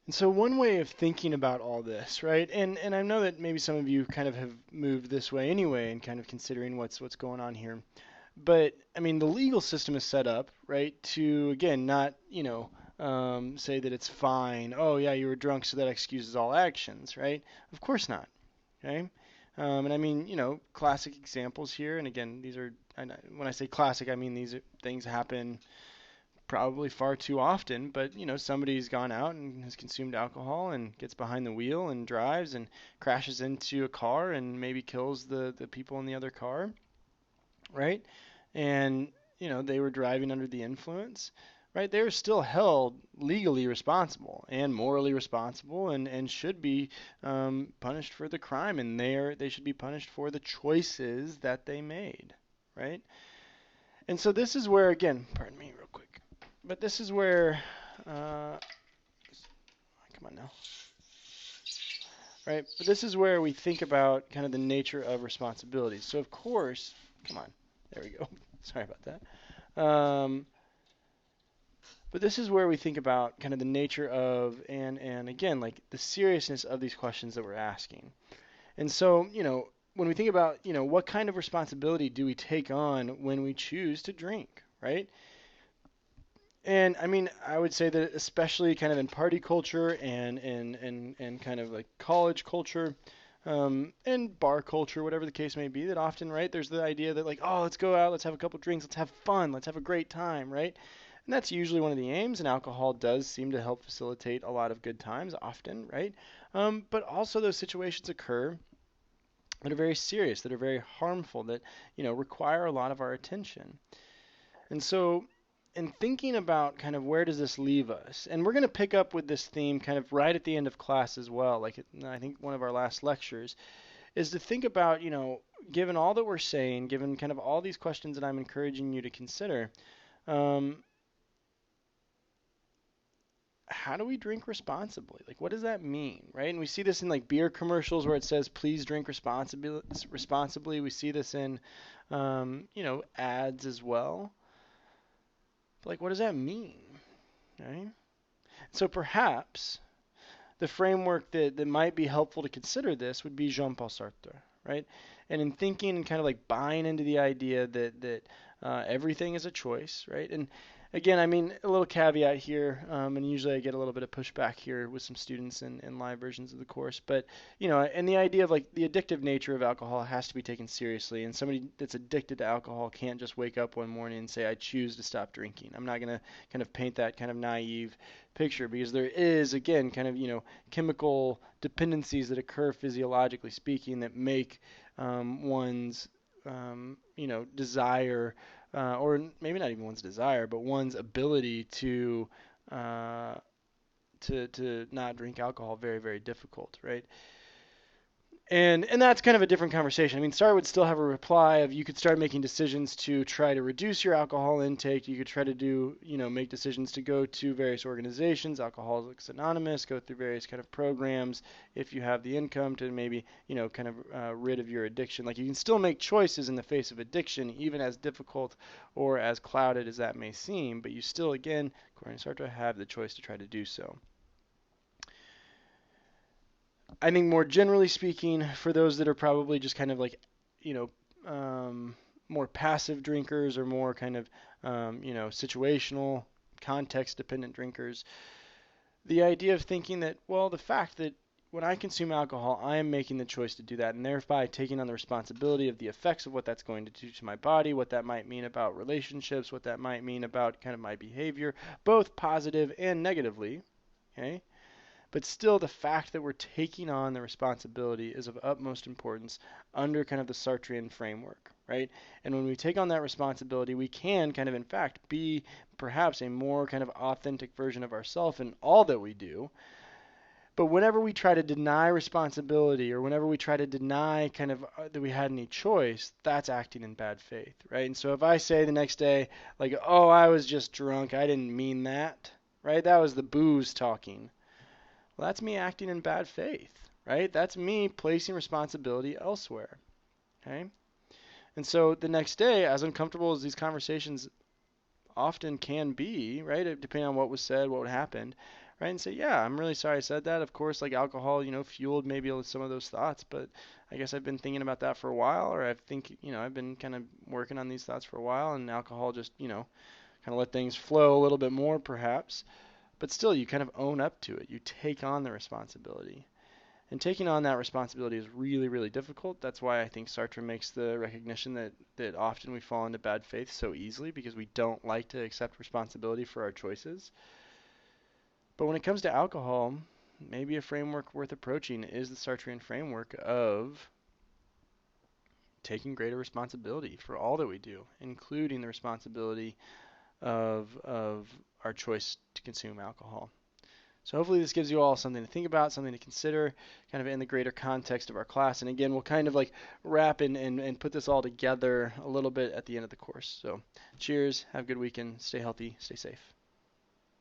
And so one way of thinking about all this, right? And I know that maybe some of you kind of have moved this way anyway and kind of considering what's going on here. But I mean, the legal system is set up, right, to again not, say that it's fine. Oh yeah, you were drunk, so that excuses all actions, right? Of course not. Okay. And I mean, classic examples here. And again, these are, when I say classic, I mean these things happen probably far too often. But somebody's gone out and has consumed alcohol and gets behind the wheel and drives and crashes into a car and maybe kills the people in the other car, right? And they were driving under the influence, right? They're still held legally responsible and morally responsible, and should be punished for the crime, and they should be punished for the choices that they made, right? And so this is where, again, pardon me, real quick, but this is where, uh, come on now, right? But this is where we think about kind of the nature of responsibilities. So of course, come on, there we go. Sorry about that. But this is where we think about kind of the nature of and again like the seriousness of these questions that we're asking. And so, when we think about, what kind of responsibility do we take on when we choose to drink, right? And I mean, I would say that especially kind of in party culture and kind of like college culture, and bar culture, whatever the case may be, that often, right, there's the idea that like, oh, let's go out, let's have a couple drinks, let's have fun, let's have a great time, right? And that's usually one of the aims, and alcohol does seem to help facilitate a lot of good times often, right? But also those situations occur that are very serious, that are very harmful, that, require a lot of our attention. And so, in thinking about kind of where does this leave us, and we're going to pick up with this theme kind of right at the end of class as well, like I think one of our last lectures, is to think about, given all that we're saying, given kind of all these questions that I'm encouraging you to consider, um, how do we drink responsibly? Like, what does that mean, right? And we see this in like beer commercials where it says, "Please drink responsibly." Responsibly. We see this in, ads as well. But like, what does that mean, right? So perhaps the framework that might be helpful to consider this would be Jean-Paul Sartre, right? And in thinking and kind of like buying into the idea that everything is a choice, right? And again, I mean, a little caveat here, and usually I get a little bit of pushback here with some students in live versions of the course, but and the idea of like the addictive nature of alcohol has to be taken seriously, and somebody that's addicted to alcohol can't just wake up one morning and say, I choose to stop drinking. I'm not going to kind of paint that kind of naive picture because there is, again, kind of, chemical dependencies that occur physiologically speaking that make one's, desire or maybe not even one's desire, but one's ability uh, to not drink alcohol very, very difficult, right? And that's kind of a different conversation. I mean, STAR would still have a reply of you could start making decisions to try to reduce your alcohol intake. You could try to do, make decisions to go to various organizations, Alcoholics Anonymous, go through various kind of programs if you have the income to maybe, kind of rid of your addiction. Like you can still make choices in the face of addiction, even as difficult or as clouded as that may seem, but you still, again, according to Sartre, have the choice to try to do so. I think more generally speaking, for those that are probably just kind of like, you know, more passive drinkers or more kind of, situational, context dependent drinkers, the idea of thinking that, well, the fact that when I consume alcohol, I am making the choice to do that, and thereby taking on the responsibility of the effects of what that's going to do to my body, what that might mean about relationships, what that might mean about kind of my behavior, both positive and negatively. Okay, but still, the fact that we're taking on the responsibility is of utmost importance under kind of the Sartrean framework, right? And when we take on that responsibility, we can kind of, in fact, be perhaps a more kind of authentic version of ourselves in all that we do. But whenever we try to deny responsibility or whenever we try to deny kind of that we had any choice, that's acting in bad faith, right? And so if I say the next day, like, oh, I was just drunk, I didn't mean that, right? That was the booze talking. Well, that's me acting in bad faith, right? That's me placing responsibility elsewhere, okay? And so the next day, as uncomfortable as these conversations often can be, right, depending on what was said, what happened, right? And say, yeah, I'm really sorry I said that. Of course, like alcohol, fueled maybe some of those thoughts, but I guess I've been thinking about that for a while, or I've been kind of working on these thoughts for a while, and alcohol just, kind of let things flow a little bit more, perhaps. But still, you kind of own up to it. You take on the responsibility. And taking on that responsibility is really, really difficult. That's why I think Sartre makes the recognition that often we fall into bad faith so easily because we don't like to accept responsibility for our choices. But when it comes to alcohol, maybe a framework worth approaching is the Sartrean framework of taking greater responsibility for all that we do, including the responsibility of our choice to consume alcohol. So hopefully this gives you all something to think about, something to consider, kind of in the greater context of our class. And again, we'll kind of like wrap and put this all together a little bit at the end of the course. So cheers, have a good weekend, stay healthy, stay safe.